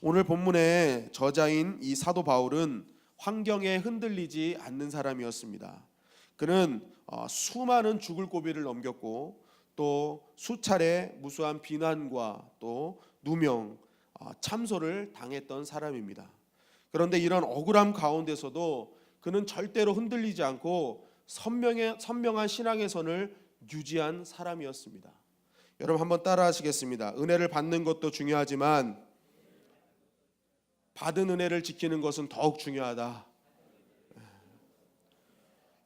오늘 본문의 저자인 이 사도 바울은 환경에 흔들리지 않는 사람이었습니다. 그는 수많은 죽을 고비를 넘겼고 또 수차례 무수한 비난과 또 누명, 참소를 당했던 사람입니다. 그런데 이런 억울함 가운데서도 그는 절대로 흔들리지 않고 선명한 신앙의 선을 유지한 사람이었습니다. 여러분 한번 따라 하시겠습니다. 은혜를 받는 것도 중요하지만 받은 은혜를 지키는 것은 더욱 중요하다.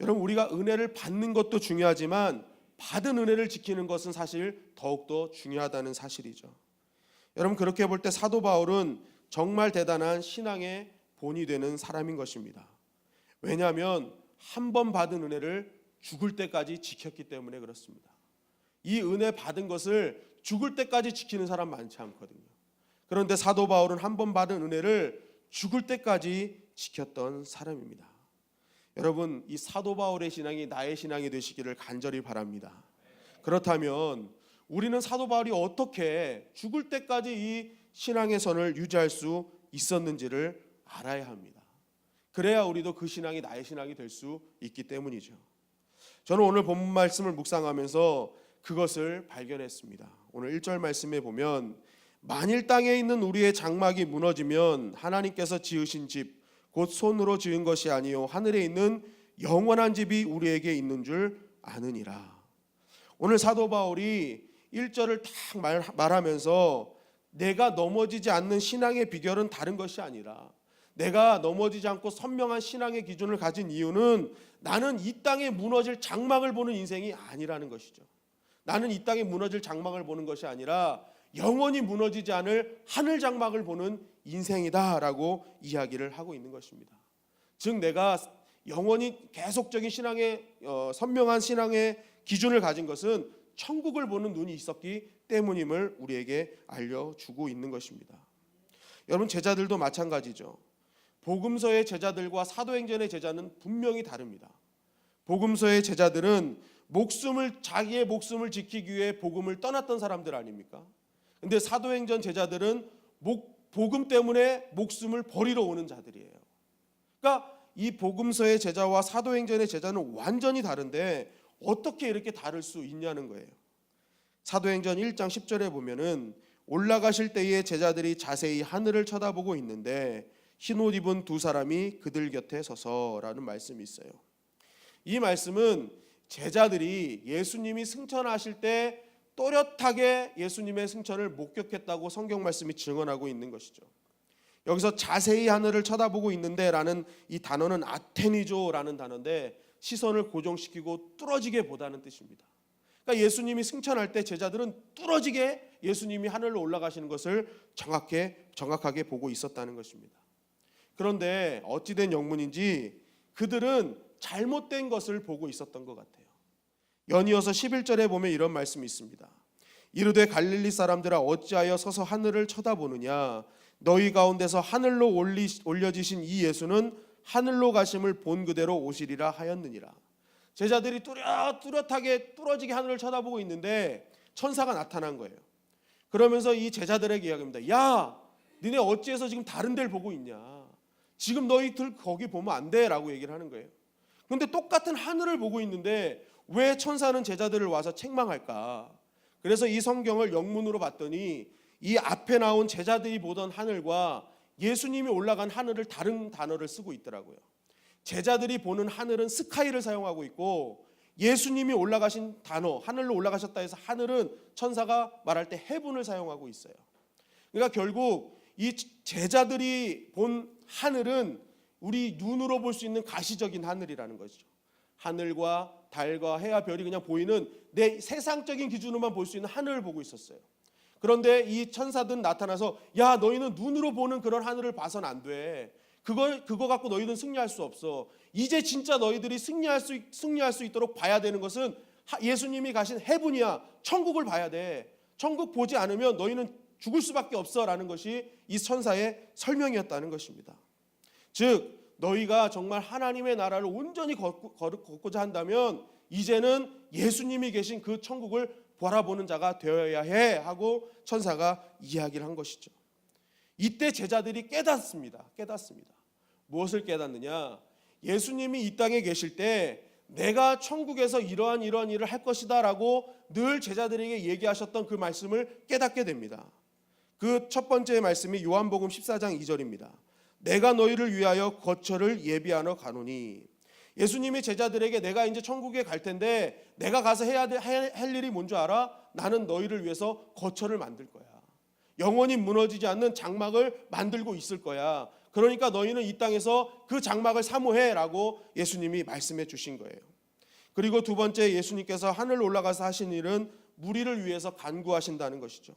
여러분, 우리가 은혜를 받는 것도 중요하지만 받은 은혜를 지키는 것은 사실 더욱더 중요하다는 사실이죠. 여러분, 그렇게 볼 때 사도 바울은 정말 대단한 신앙의 본이 되는 사람인 것입니다. 왜냐하면 한 번 받은 은혜를 죽을 때까지 지켰기 때문에 그렇습니다. 이 은혜 받은 것을 죽을 때까지 지키는 사람 많지 않거든요. 그런데 사도 바울은 한 번 받은 은혜를 죽을 때까지 지켰던 사람입니다. 여러분, 이 사도 바울의 신앙이 나의 신앙이 되시기를 간절히 바랍니다. 그렇다면 우리는 사도 바울이 어떻게 죽을 때까지 이 신앙의 선을 유지할 수 있었는지를 알아야 합니다. 그래야 우리도 그 신앙이 나의 신앙이 될 수 있기 때문이죠. 저는 오늘 본문 말씀을 묵상하면서 그것을 발견했습니다. 오늘 1절 말씀에 보면 만일 땅에 있는 우리의 장막이 무너지면 하나님께서 지으신 집 곧 손으로 지은 것이 아니요 하늘에 있는 영원한 집이 우리에게 있는 줄 아느니라. 오늘 사도 바울이 1절을 딱 말하면서 내가 넘어지지 않는 신앙의 비결은 다른 것이 아니라 내가 넘어지지 않고 선명한 신앙의 기준을 가진 이유는 나는 이 땅에 무너질 장막을 보는 인생이 아니라는 것이죠. 나는 이 땅에 무너질 장막을 보는 것이 아니라 영원히 무너지지 않을 하늘 장막을 보는 인생이다라고 이야기를 하고 있는 것입니다. 즉 내가 영원히 계속적인 신앙의 선명한 신앙의 기준을 가진 것은 천국을 보는 눈이 있었기 때문임을 우리에게 알려주고 있는 것입니다. 여러분, 제자들도 마찬가지죠. 복음서의 제자들과 사도행전의 제자는 분명히 다릅니다. 복음서의 제자들은 자기의 목숨을 지키기 위해 복음을 떠났던 사람들 아닙니까? 근데 사도행전 제자들은 복음 때문에 목숨을 버리러 오는 자들이에요. 그러니까 이 복음서의 제자와 사도행전의 제자는 완전히 다른데 어떻게 이렇게 다를 수 있냐는 거예요. 사도행전 1장 10절에 보면은 올라가실 때에 제자들이 자세히 하늘을 쳐다보고 있는데 흰옷 입은 두 사람이 그들 곁에 서서라는 말씀이 있어요. 이 말씀은 제자들이 예수님이 승천하실 때 또렷하게 예수님의 승천을 목격했다고 성경 말씀이 증언하고 있는 것이죠. 여기서 자세히 하늘을 쳐다보고 있는데 라는 이 단어는 아테니조라는 단어인데 시선을 고정시키고 뚫어지게 보다는 뜻입니다. 그러니까 예수님이 승천할 때 제자들은 뚫어지게 예수님이 하늘로 올라가시는 것을 정확하게 보고 있었다는 것입니다. 그런데 어찌된 영문인지 그들은 잘못된 것을 보고 있었던 것 같아요. 연이어서 11절에 보면 이런 말씀이 있습니다. 이르되 갈릴리 사람들아 어찌하여 서서 하늘을 쳐다보느냐 너희 가운데서 하늘로 올려지신 이 예수는 하늘로 가심을 본 그대로 오시리라 하였느니라. 제자들이 뚜렷하게 뚫어지게 하늘을 쳐다보고 있는데 천사가 나타난 거예요. 그러면서 이 제자들에게 이야기합니다. 야, 니네 어찌해서 지금 다른 데를 보고 있냐? 지금 너희들 거기 보면 안 돼 라고 얘기를 하는 거예요. 그런데 똑같은 하늘을 보고 있는데 왜 천사는 제자들을 와서 책망할까? 그래서 이 성경을 영문으로 봤더니 이 앞에 나온 제자들이 보던 하늘과 예수님이 올라간 하늘을 다른 단어를 쓰고 있더라고요. 제자들이 보는 하늘은 스카이를 사용하고 있고 예수님이 올라가신 단어, 하늘로 올라가셨다 해서 하늘은 천사가 말할 때 헤븐을 사용하고 있어요. 그러니까 결국 이 제자들이 본 하늘은 우리 눈으로 볼 수 있는 가시적인 하늘이라는 거죠. 하늘과 달과 해와 별이 그냥 보이는 내 세상적인 기준으로만 볼 수 있는 하늘을 보고 있었어요. 그런데 이 천사들은 나타나서 야, 너희는 눈으로 보는 그런 하늘을 봐서는 안 돼. 그거 갖고 너희는 승리할 수 없어. 이제 진짜 너희들이 승리할 수 있도록 봐야 되는 것은 예수님이 가신 헤븐이야. 천국을 봐야 돼. 천국 보지 않으면 너희는 죽을 수밖에 없어라는 것이 이 천사의 설명이었다는 것입니다. 즉 너희가 정말 하나님의 나라를 온전히 걷고자 한다면 이제는 예수님이 계신 그 천국을 바라보는 자가 되어야 해 하고 천사가 이야기를 한 것이죠. 이때 제자들이 깨닫습니다. 무엇을 깨닫느냐? 예수님이 이 땅에 계실 때 내가 천국에서 이러한 일을 할 것이다 라고 늘 제자들에게 얘기하셨던 그 말씀을 깨닫게 됩니다. 그 첫 번째 말씀이 요한복음 14장 2절입니다. 내가 너희를 위하여 거처를 예비하러 가노니. 예수님이 제자들에게 내가 이제 천국에 갈 텐데 내가 가서 할 일이 뭔 줄 알아? 나는 너희를 위해서 거처를 만들 거야. 영원히 무너지지 않는 장막을 만들고 있을 거야. 그러니까 너희는 이 땅에서 그 장막을 사모해라고 예수님이 말씀해 주신 거예요. 그리고 두 번째, 예수님께서 하늘 올라가서 하신 일은 무리를 위해서 간구하신다는 것이죠.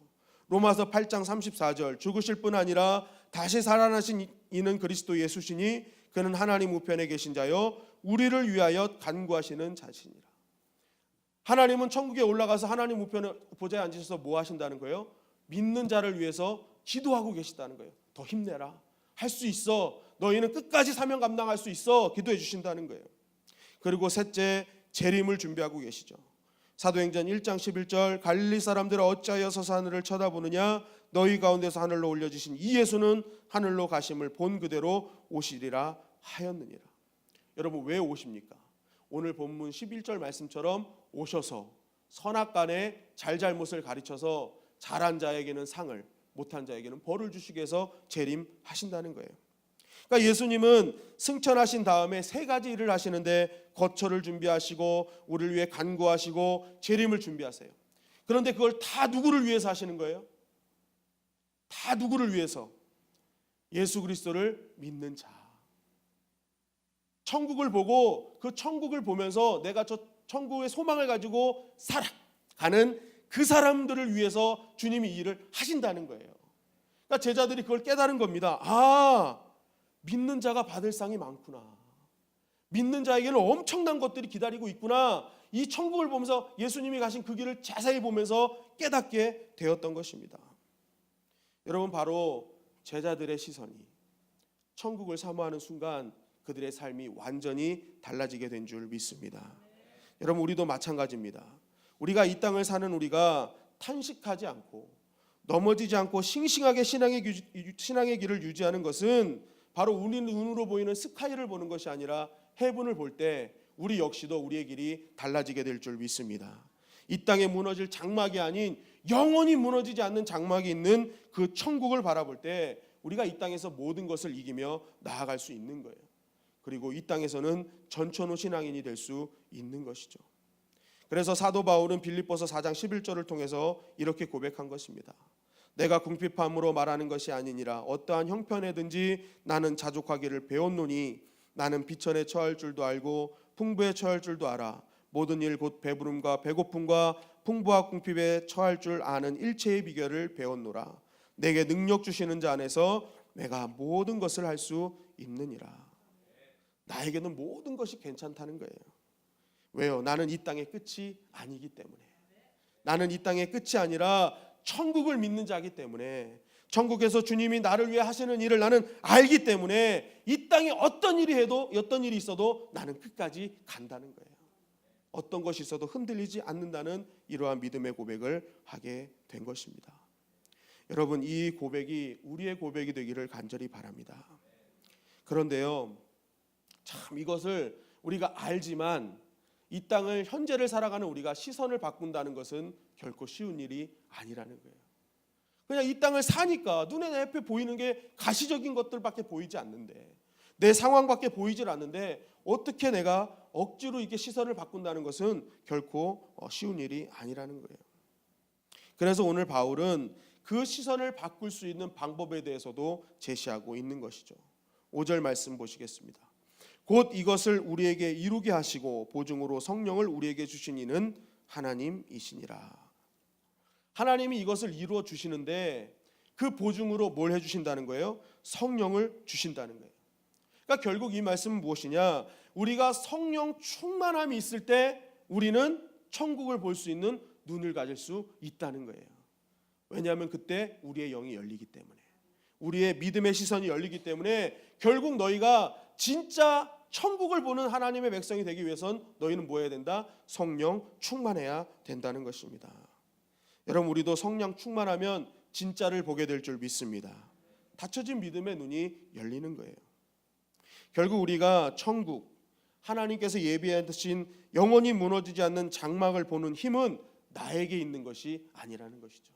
로마서 8장 34절, 죽으실 뿐 아니라 다시 살아나신 이는 그리스도 예수시니 그는 하나님 우편에 계신 자요 우리를 위하여 간구하시는 자시니라. 하나님은 천국에 올라가서 하나님 우편에 보좌에 앉으셔서 뭐 하신다는 거예요? 믿는 자를 위해서 기도하고 계시다는 거예요. 더 힘내라. 할 수 있어. 너희는 끝까지 사명 감당할 수 있어. 기도해 주신다는 거예요. 그리고 셋째, 재림을 준비하고 계시죠. 사도행전 1장 11절, 갈릴리 사람들아 어찌하여 서서 하늘을 쳐다보느냐? 너희 가운데서 하늘로 올려주신 이 예수는 하늘로 가심을 본 그대로 오시리라 하였느니라. 여러분, 왜 오십니까? 오늘 본문 11절 말씀처럼 오셔서 선악간에 잘잘못을 가르쳐서 잘한 자에게는 상을, 못한 자에게는 벌을 주시기 위해서 재림하신다는 거예요. 그러니까 예수님은 승천하신 다음에 세 가지 일을 하시는데 거처를 준비하시고 우리를 위해 간구하시고 재림을 준비하세요. 그런데 그걸 다 누구를 위해서 하시는 거예요? 다 누구를 위해서? 예수 그리스도를 믿는 자. 천국을 보고 그 천국을 보면서 내가 저 천국의 소망을 가지고 살아가는 그 사람들을 위해서 주님이 이 일을 하신다는 거예요. 그러니까 제자들이 그걸 깨달은 겁니다. 아, 믿는 자가 받을 상이 많구나. 믿는 자에게는 엄청난 것들이 기다리고 있구나. 이 천국을 보면서 예수님이 가신 그 길을 자세히 보면서 깨닫게 되었던 것입니다. 여러분, 바로 제자들의 시선이 천국을 사모하는 순간 그들의 삶이 완전히 달라지게 된 줄 믿습니다. 여러분, 우리도 마찬가지입니다. 우리가 이 땅을 사는 우리가 탄식하지 않고 넘어지지 않고 싱싱하게 신앙의 길을 유지하는 것은 바로 우리 눈으로 보이는 스카이를 보는 것이 아니라 헤븐을 볼 때 우리 역시도 우리의 길이 달라지게 될 줄 믿습니다. 이 땅에 무너질 장막이 아닌 영원히 무너지지 않는 장막이 있는 그 천국을 바라볼 때 우리가 이 땅에서 모든 것을 이기며 나아갈 수 있는 거예요. 그리고 이 땅에서는 전천후 신앙인이 될 수 있는 것이죠. 그래서 사도 바울은 빌립보서 4장 11절을 통해서 이렇게 고백한 것입니다. 내가 궁핍함으로 말하는 것이 아니니라 어떠한 형편에든지 나는 자족하기를 배웠노니 나는 비천에 처할 줄도 알고 풍부에 처할 줄도 알아. 모든 일 곧 배부름과 배고픔과 풍부와 궁핍에 처할 줄 아는 일체의 비결을 배웠노라. 내게 능력 주시는 자 안에서 내가 모든 것을 할 수 있느니라. 나에게는 모든 것이 괜찮다는 거예요. 왜요? 나는 이 땅의 끝이 아니기 때문에. 나는 이 땅의 끝이 아니라 천국을 믿는 자이기 때문에, 천국에서 주님이 나를 위해 하시는 일을 나는 알기 때문에 이 땅에 어떤 일이 있어도 나는 끝까지 간다는 거예요. 어떤 것이 있어도 흔들리지 않는다는 이러한 믿음의 고백을 하게 된 것입니다. 여러분, 이 고백이 우리의 고백이 되기를 간절히 바랍니다. 그런데요, 참 이것을 우리가 알지만 이 땅을 현재를 살아가는 우리가 시선을 바꾼다는 것은 결코 쉬운 일이 아니라는 거예요. 그냥 이 땅을 사니까 눈에 내 앞에 보이는 게 가시적인 것들밖에 보이지 않는데, 내 상황밖에 보이질 않는데 어떻게 내가 억지로 이렇게 시선을 바꾼다는 것은 결코 쉬운 일이 아니라는 거예요. 그래서 오늘 바울은 그 시선을 바꿀 수 있는 방법에 대해서도 제시하고 있는 것이죠. 5절 말씀 보시겠습니다. 곧 이것을 우리에게 이루게 하시고 보증으로 성령을 우리에게 주신 이는 하나님이시니라. 하나님이 이것을 이루어 주시는데 그 보증으로 뭘 해주신다는 거예요? 성령을 주신다는 거예요. 그러니까 결국 이 말씀은 무엇이냐? 우리가 성령 충만함이 있을 때 우리는 천국을 볼 수 있는 눈을 가질 수 있다는 거예요. 왜냐하면 그때 우리의 영이 열리기 때문에, 우리의 믿음의 시선이 열리기 때문에 결국 너희가 진짜 천국을 보는 하나님의 백성이 되기 위해선 너희는 뭐 해야 된다? 성령 충만해야 된다는 것입니다. 여러분, 우리도 성령 충만하면 진짜를 보게 될 줄 믿습니다. 닫혀진 믿음의 눈이 열리는 거예요. 결국 우리가 천국, 하나님께서 예비해 두신 영원히 무너지지 않는 장막을 보는 힘은 나에게 있는 것이 아니라는 것이죠.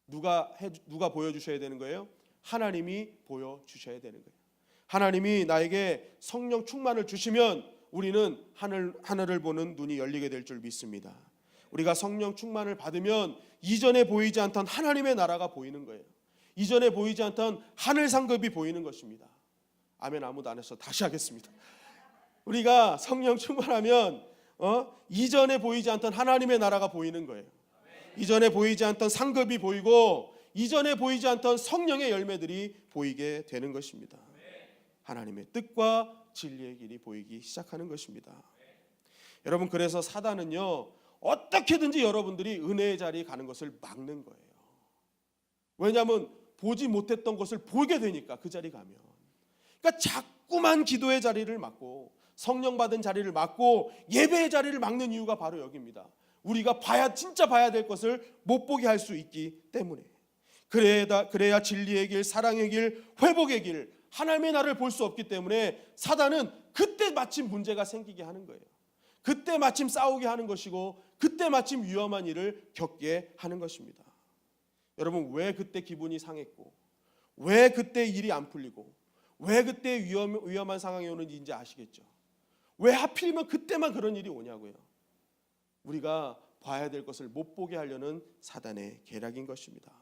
누가 보여주셔야 되는 거예요? 하나님이 보여주셔야 되는 거예요. 하나님이 나에게 성령 충만을 주시면 우리는 하늘을 보는 눈이 열리게 될 줄 믿습니다. 우리가 성령 충만을 받으면 이전에 보이지 않던 하나님의 나라가 보이는 거예요. 이전에 보이지 않던 하늘 상급이 보이는 것입니다. 아멘. 아무도 안 해서 다시 하겠습니다. 우리가 성령 충만하면 이전에 보이지 않던 하나님의 나라가 보이는 거예요. 이전에 보이지 않던 상급이 보이고 이전에 보이지 않던 성령의 열매들이 보이게 되는 것입니다. 하나님의 뜻과 진리의 길이 보이기 시작하는 것입니다. 여러분, 그래서 사단은요, 어떻게든지 여러분들이 은혜의 자리에 가는 것을 막는 거예요. 왜냐하면 보지 못했던 것을 보게 되니까, 그 자리 가면. 그러니까 자꾸만 기도의 자리를 막고 성령 받은 자리를 막고 예배의 자리를 막는 이유가 바로 여기입니다. 우리가 진짜 봐야 될 것을 못 보게 할 수 있기 때문에. 그래야 진리의 길, 사랑의 길, 회복의 길, 하나님의 나라를 볼 수 없기 때문에 사단은 그때 마침 문제가 생기게 하는 거예요. 그때 마침 싸우게 하는 것이고 그때 마침 위험한 일을 겪게 하는 것입니다. 여러분, 왜 그때 기분이 상했고 왜 그때 일이 안 풀리고 왜 그때 위험한 상황이 오는지 이제 아시겠죠? 왜 하필이면 그때만 그런 일이 오냐고요. 우리가 봐야 될 것을 못 보게 하려는 사단의 계략인 것입니다.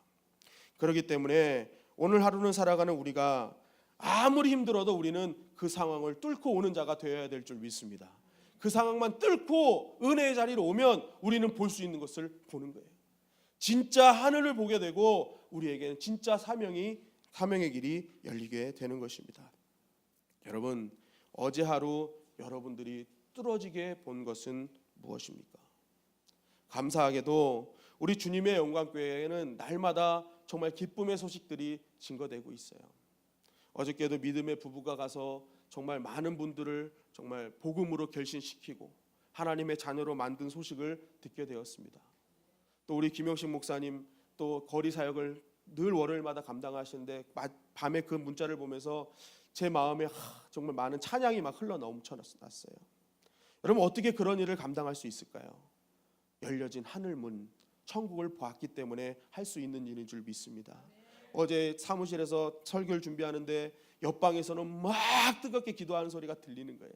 그렇기 때문에 오늘 하루는 살아가는 우리가 아무리 힘들어도 우리는 그 상황을 뚫고 오는 자가 되어야 될 줄 믿습니다. 그 상황만 뚫고 은혜의 자리로 오면 우리는 볼 수 있는 것을 보는 거예요. 진짜 하늘을 보게 되고 우리에게는 진짜 사명의 길이 열리게 되는 것입니다. 여러분, 어제 하루 여러분들이 뚫어지게 본 것은 무엇입니까? 감사하게도 우리 주님의 영광교회에는 날마다 정말 기쁨의 소식들이 증거되고 있어요. 어저께도 믿음의 부부가 가서 정말 많은 분들을 정말 복음으로 결신시키고 하나님의 자녀로 만든 소식을 듣게 되었습니다. 또 우리 김영식 목사님 또 거리 사역을 늘 월요일마다 감당하시는데 밤에 그 문자를 보면서 제 마음에 정말 많은 찬양이 막 흘러 넘쳐났어요. 여러분, 어떻게 그런 일을 감당할 수 있을까요? 열려진 하늘문, 천국을 보았기 때문에 할 수 있는 일인 줄 믿습니다. 어제 사무실에서 설교를 준비하는데 옆방에서는 막 뜨겁게 기도하는 소리가 들리는 거예요.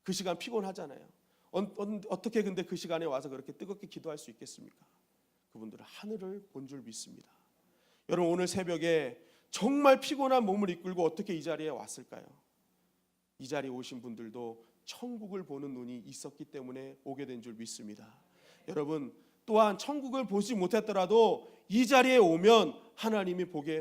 그 시간 피곤하잖아요. 어떻게 근데 그 시간에 와서 그렇게 뜨겁게 기도할 수 있겠습니까? 그분들은 하늘을 본 줄 믿습니다. 여러분, 오늘 새벽에 정말 피곤한 몸을 이끌고 어떻게 이 자리에 왔을까요? 이 자리에 오신 분들도 천국을 보는 눈이 있었기 때문에 오게 된 줄 믿습니다. 여러분, 또한 천국을 보지 못했더라도 이 자리에 오면 하나님이 보게